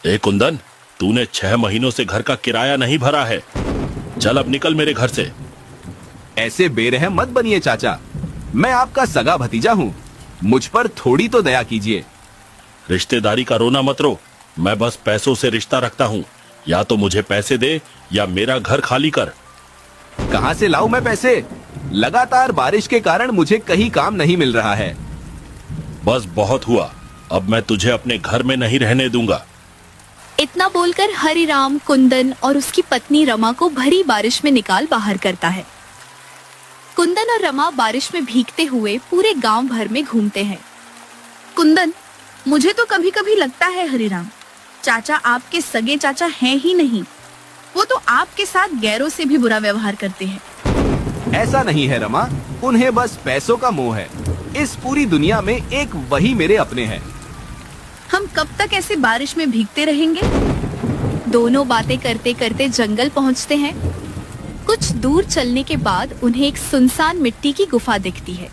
ए कुंदन, तूने 6 महीनों से घर का किराया नहीं भरा है। चल अब निकल मेरे घर से। ऐसे बेरहम मत बनिए चाचा, मैं आपका सगा भतीजा हूँ, मुझ पर थोड़ी तो दया कीजिए। रिश्तेदारी का रोना मत रो, मैं बस पैसों से रिश्ता रखता हूँ। या तो मुझे पैसे दे या मेरा घर खाली कर। कहाँ से लाऊं मैं पैसे? लगातार बारिश के कारण मुझे कहीं काम नहीं मिल रहा है। बस बहुत हुआ, अब मैं तुझे अपने घर में नहीं रहने दूंगा। इतना बोलकर हरिराम कुंदन और उसकी पत्नी रमा को भरी बारिश में निकाल बाहर करता है। कुंदन और रमा बारिश में भीगते हुए पूरे गांव भर में घूमते हैं। कुंदन, मुझे तो कभी कभी लगता है हरिराम, चाचा आपके सगे चाचा हैं ही नहीं, वो तो आपके साथ गैरों से भी बुरा व्यवहार करते हैं। ऐसा नहीं है रमा, उन्हें बस पैसों का मोह है। इस पूरी दुनिया में एक वही मेरे अपने हैं। हम कब तक ऐसे बारिश में भीगते रहेंगे? दोनों बातें करते करते जंगल पहुंचते हैं। कुछ दूर चलने के बाद उन्हें एक सुनसान मिट्टी की गुफा दिखती है।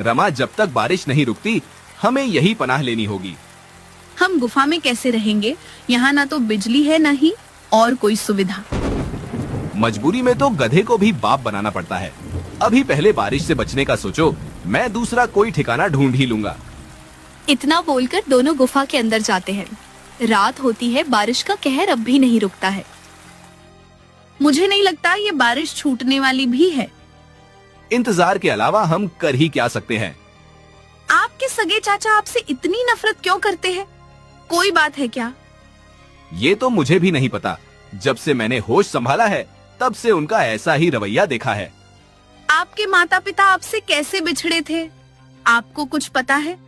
रमा, जब तक बारिश नहीं रुकती हमें यही पनाह लेनी होगी। हम गुफा में कैसे रहेंगे? यहाँ ना तो बिजली है ना ही और कोई सुविधा। मजबूरी में तो गधे को भी बाप बनाना पड़ता है। अभी पहले बारिश से बचने का सोचो, मैं दूसरा कोई ठिकाना ढूंढ ही लूंगा। इतना बोलकर दोनों गुफा के अंदर जाते हैं। रात होती है, बारिश का कहर अब भी नहीं रुकता है। मुझे नहीं लगता ये बारिश छूटने वाली भी है। इंतजार के अलावा हम कर ही क्या सकते हैं? आपके सगे चाचा आपसे इतनी नफरत क्यों करते हैं? कोई बात है क्या? ये तो मुझे भी नहीं पता। जब से मैंने होश संभाला है तब से उनका ऐसा ही रवैया देखा है। आपके माता पिता आपसे कैसे बिछड़े थे, आपको कुछ पता है?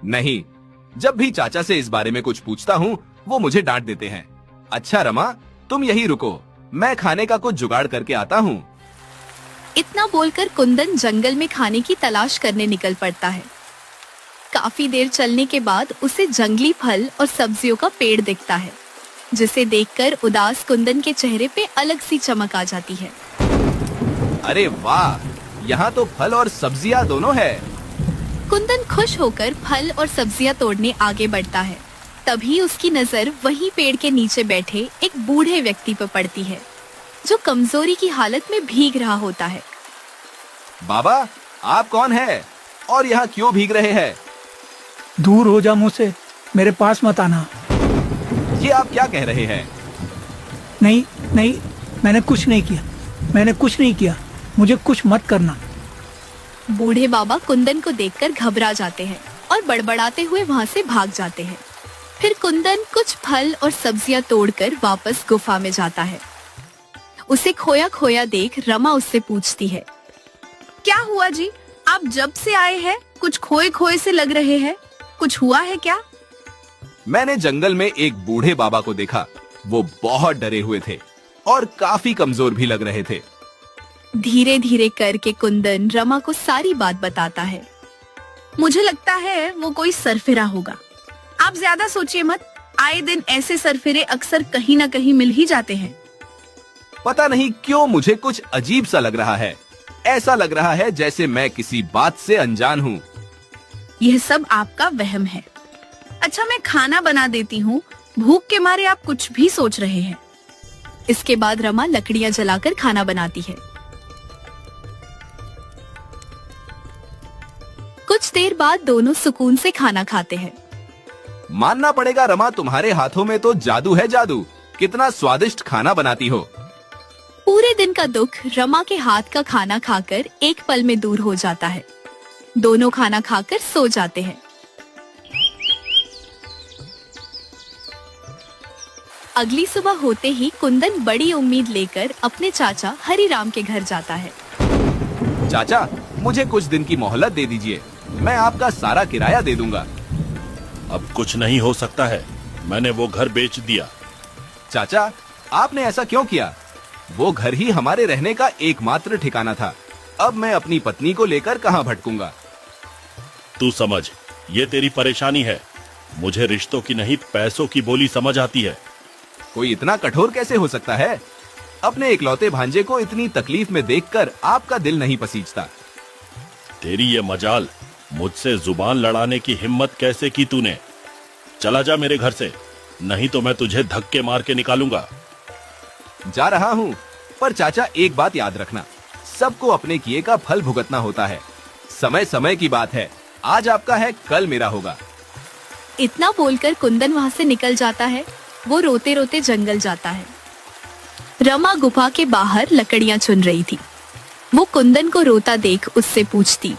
नहीं, जब भी चाचा से इस बारे में कुछ पूछता हूँ वो मुझे डांट देते हैं। अच्छा रमा, तुम यही रुको, मैं खाने का कुछ जुगाड़ करके आता हूँ। इतना बोलकर कुंदन जंगल में खाने की तलाश करने निकल पड़ता है। काफी देर चलने के बाद उसे जंगली फल और सब्जियों का पेड़ दिखता है, जिसे देखकर उदास कुंदन के चेहरे पे अलग सी चमक आ जाती है। अरे वाह, यहाँ तो फल और सब्जियाँ दोनों है। कुंदन खुश होकर फल और सब्जियाँ तोड़ने आगे बढ़ता है। तभी उसकी नजर वहीं पेड़ के नीचे बैठे एक बूढ़े व्यक्ति पर पड़ती है, जो कमजोरी की हालत में भीग रहा होता है। बाबा, आप कौन है और यहाँ क्यों भीग रहे हैं? दूर हो जा मुझसे, मेरे पास मत आना। ये आप क्या कह रहे हैं? नहीं नहीं, मैंने कुछ नहीं किया, मुझे कुछ मत करना। बूढ़े बाबा कुंदन को देखकर घबरा जाते हैं और बड़बड़ाते हुए वहाँ से भाग जाते हैं। फिर कुंदन कुछ फल और सब्जियां तोड़कर वापस गुफा में जाता है। उसे खोया खोया देख रमा उससे पूछती है, क्या हुआ जी? आप जब से आए हैं कुछ खोए खोए से लग रहे हैं, कुछ हुआ है क्या? मैंने जंगल में एक बूढ़े बाबा को देखा। वो बहुत डरे हुए थे और काफी कमजोर भी लग रहे थे। धीरे धीरे करके कुंदन रमा को सारी बात बताता है। मुझे लगता है वो कोई सरफिरा होगा। आप ज्यादा सोचिए मत, आए दिन ऐसे सरफिरे अक्सर कहीं न कहीं मिल ही जाते हैं। पता नहीं क्यों मुझे कुछ अजीब सा लग रहा है। ऐसा लग रहा है जैसे मैं किसी बात से अनजान हूँ। यह सब आपका वहम है। अच्छा, मैं खाना बना देती हूँ, भूख के मारे आप कुछ भी सोच रहे हैं। इसके बाद रमा लकड़ियां जलाकर खाना बनाती है। कुछ देर बाद दोनों सुकून से खाना खाते हैं। मानना पड़ेगा रमा, तुम्हारे हाथों में तो जादू है, जादू। कितना स्वादिष्ट खाना बनाती हो। पूरे दिन का दुख रमा के हाथ का खाना खाकर एक पल में दूर हो जाता है। दोनों खाना खाकर सो जाते हैं। अगली सुबह होते ही कुंदन बड़ी उम्मीद लेकर अपने चाचा हरिराम के घर जाता है। चाचा, मुझे कुछ दिन की मोहलत दे दीजिए, मैं आपका सारा किराया दे दूंगा। अब कुछ नहीं हो सकता है, मैंने वो घर बेच दिया। चाचा, आपने ऐसा क्यों किया? वो घर ही हमारे रहने का एकमात्र ठिकाना था। अब मैं अपनी पत्नी को लेकर कहाँ भटकूंगा? तू समझ, ये तेरी परेशानी है। मुझे रिश्तों की नहीं, पैसों की बोली समझ आती है। कोई इतना कठोर कैसे हो सकता है? अपने इकलौते भांजे को इतनी तकलीफ में देखकर आपका दिल नहीं पसीजता। तेरी ये मजाल, मुझसे जुबान लड़ाने की हिम्मत कैसे की तूने? चला जा मेरे घर से, नहीं तो मैं तुझे धक्के मार के निकालूंगा। जा रहा हूँ, पर चाचा एक बात याद रखना, सबको अपने किए का फल भुगतना होता है। समय समय की बात है, आज आपका है कल मेरा होगा। इतना बोलकर कुंदन वहाँ से निकल जाता है। वो रोते रोते जंगल जाता है। रमा गुफा के बाहर लकड़ियाँ चुन रही थी। वो कुंदन को रोता देख उससे पूछती,